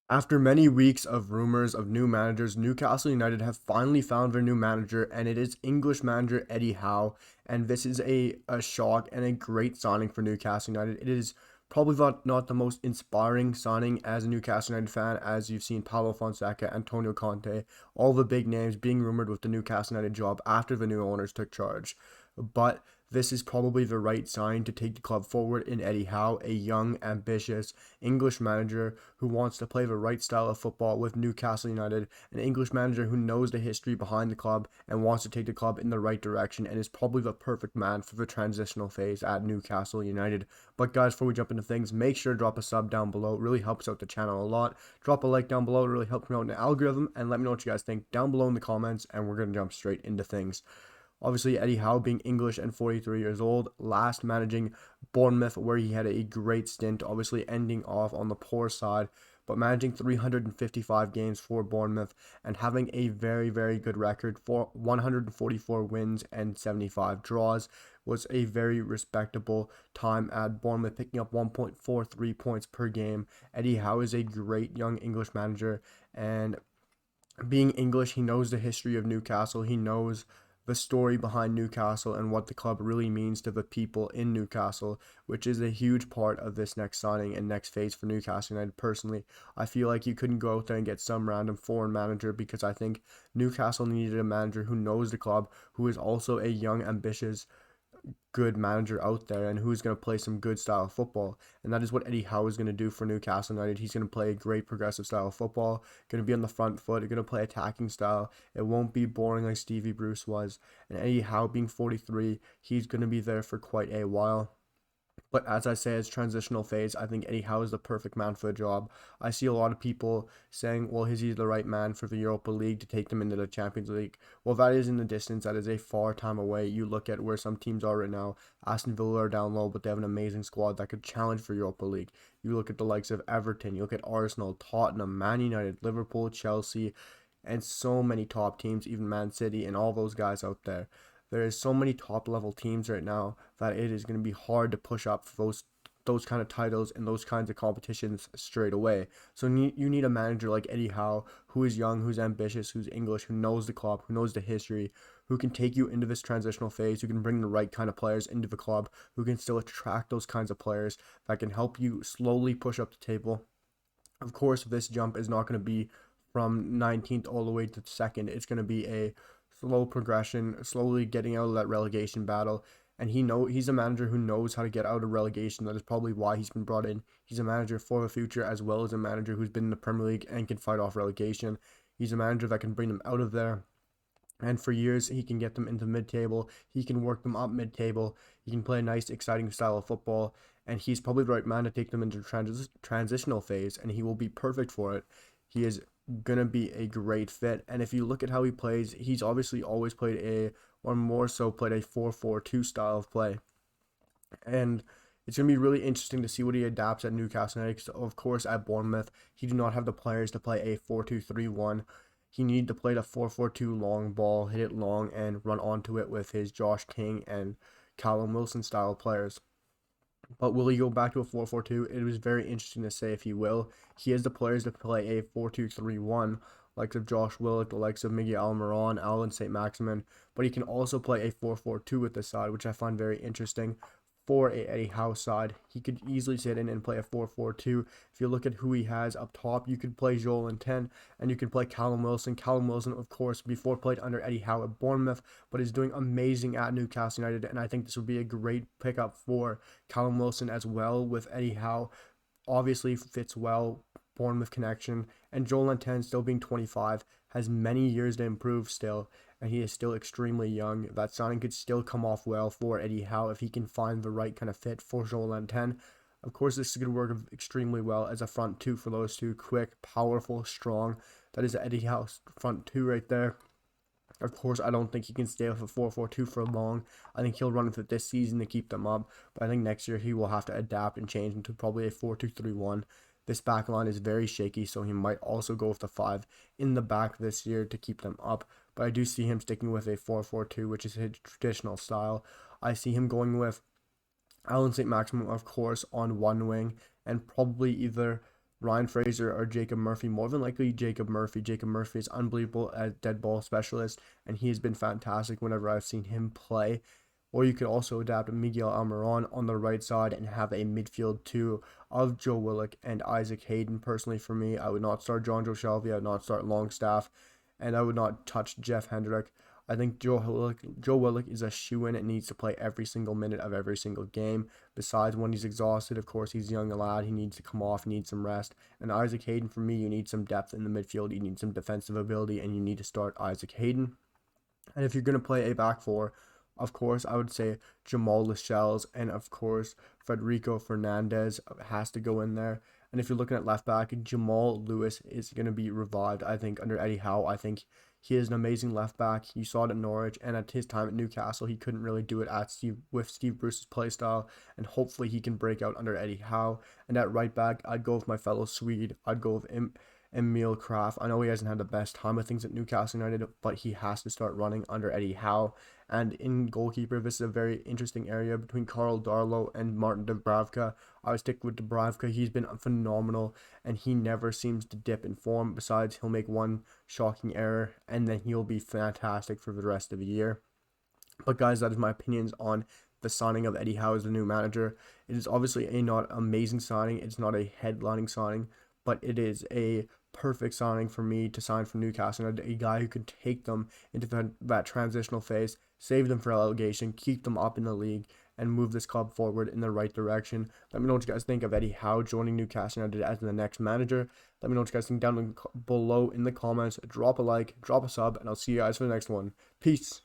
After many weeks of rumors of new managers, Newcastle United have finally found their new manager, and it is English manager Eddie Howe. And this is a shock and a great signing for Newcastle United. It is probably not the most inspiring signing as a Newcastle United fan, as you've seen Paulo Fonseca, Antonio Conte, all the big names being rumored with the Newcastle United job after the new owners took charge. But this is probably the right sign to take the club forward in Eddie Howe, a young, ambitious English manager who wants to play the right style of football with Newcastle United, an English manager who knows the history behind the club and wants to take the club in the right direction and is probably the perfect man for the transitional phase at Newcastle United. But guys, before we jump into things, make sure to drop a sub down below. It really helps out the channel a lot. Drop a like down below. It really helps me out in the algorithm. And let me know what you guys think down below in the comments. And we're going to jump straight into things. Obviously, Eddie Howe being English and 43 years old, last managing Bournemouth, where he had a great stint, obviously ending off on the poor side, but managing 355 games for Bournemouth and having a very, very good record for 144 wins and 75 draws was a very respectable time at Bournemouth, picking up 1.43 points per game. Eddie Howe is a great young English manager, and being English, he knows the history of Newcastle. He knows the story behind Newcastle and what the club really means to the people in Newcastle, which is a huge part of this next signing and next phase for Newcastle United. Personally, I feel like you couldn't go out there and get some random foreign manager because I think Newcastle needed a manager who knows the club, who is also a young, ambitious good manager out there and who's going to play some good style of football. And that is what Eddie Howe is going to do for Newcastle United. He's going to play a great progressive style of football, going to be on the front foot, going to play attacking style. It won't be boring like Stevie Bruce was. And Eddie Howe being 43, he's going to be there for quite a while. But as I say, it's transitional phase. I think Eddie Howe is the perfect man for the job. I see a lot of people saying, well, is he the right man for the Europa League to take them into the Champions League? Well, that is in the distance. That is a far time away. You look at where some teams are right now. Aston Villa are down low, but they have an amazing squad that could challenge for Europa League. You look at the likes of Everton. You look at Arsenal, Tottenham, Man United, Liverpool, Chelsea, and so many top teams, even Man City, and all those guys out there. There is so many top level teams right now that it is going to be hard to push up for those kind of titles and those kinds of competitions straight away. So you need a manager like Eddie Howe, who is young, who's ambitious, who's English, who knows the club, who knows the history, who can take you into this transitional phase, who can bring the right kind of players into the club, who can still attract those kinds of players that can help you slowly push up the table. Of course, this jump is not going to be from 19th all the way to second. It's going to be a slow progression, slowly getting out of that relegation battle. And he's a manager who knows how to get out of relegation. That is probably why he's been brought in. He's a manager for the future, as well as a manager who's been in the Premier League and can fight off relegation. He's a manager that can bring them out of there. And for years, he can get them into mid-table. He can work them up mid-table. He can play a nice, exciting style of football. And he's probably the right man to take them into transitional phase. And he will be perfect for it. He is going to be a great fit. And if you look at how he plays, he's obviously always played or more so played a 4-4-2 style of play. And it's going to be really interesting to see what he adapts at Newcastle United. Of course, at Bournemouth, he do not have the players to play a 4-2-3-1. He needed to play the 4-4-2 long ball, hit it long, and run onto it with his Josh King and Callum Wilson style players. But will he go back to a 4-4-2? It was very interesting to say if he will. He has the players to play a 4-2-3-1, likes of Josh Willock, the likes of Miguel Almiron, Alan St. Maximin, but he can also play a 4-4-2 with this side, which I find very interesting for a Eddie Howe side. He could easily sit in and play a 4-4-2. If you look at who he has up top, you could play Joel and 10, and you can play Callum Wilson. Callum Wilson, of course, before played under Eddie Howe at Bournemouth, but is doing amazing at Newcastle United, and I think this would be a great pickup for Callum Wilson as well with Eddie Howe. Obviously fits well, Bournemouth connection, and Joel Ten, still being 25, has many years to improve still, and he is still extremely young. That signing could still come off well for Eddie Howe if he can find the right kind of fit for Joel Ten. Of course, this is going to work extremely well as a front two for those two. Quick, powerful, strong. That is Eddie Howe's front two right there. Of course, I don't think he can stay with a 4-4-2 for long. I think he'll run with it this season to keep them up, but I think next year he will have to adapt and change into probably a 4-2-3-1. This back line is very shaky, so he might also go with the 5 in the back this year to keep them up. But I do see him sticking with a 4-4-2, which is his traditional style. I see him going with Alan St. Maximin, of course, on one wing, and probably either Ryan Fraser or Jacob Murphy. More than likely Jacob Murphy. Jacob Murphy is unbelievable as dead ball specialist, and he has been fantastic whenever I've seen him play. Or you could also adapt Miguel Almiron on the right side and have a midfield two of Joe Willock and Isaac Hayden. Personally, for me, I would not start John Joe Shelby. I would not start Longstaff, and I would not touch Jeff Hendrick. I think Joe Willock is a shoe-in and needs to play every single minute of every single game. Besides, when he's exhausted, of course, he's young and lad. He needs to come off. He needs some rest. And Isaac Hayden, for me, you need some depth in the midfield. You need some defensive ability, and you need to start Isaac Hayden. And if you're going to play a back four, of course, I would say Jamal Lascelles and, of course, Federico Fernandez has to go in there. And if you're looking at left back, Jamal Lewis is going to be revived, I think, under Eddie Howe. I think he is an amazing left back. You saw it at Norwich, and at his time at Newcastle, he couldn't really do it with Steve Bruce's play style, and hopefully he can break out under Eddie Howe. And at right back, I'd go with my fellow Swede. I'd go with Emil Kraft. I know he hasn't had the best time of things at Newcastle United, but he has to start running under Eddie Howe. And in goalkeeper, this is a very interesting area between Karl Darlow and Martin Dubravka. I would stick with Dubravka. He's been phenomenal, and he never seems to dip in form. Besides, he'll make one shocking error, and then he'll be fantastic for the rest of the year. But guys, that is my opinions on the signing of Eddie Howe as the new manager. It is obviously a not amazing signing. It's not a headlining signing, but it is a perfect signing for me to sign for Newcastle. A guy who could take them into that transitional phase, save them for relegation, keep them up in the league, and move this club forward in the right direction. Let me know what you guys think of Eddie Howe joining Newcastle United as the next manager. Let me know what you guys think down below in the comments. Drop a like, drop a sub, and I'll see you guys for the next one. Peace.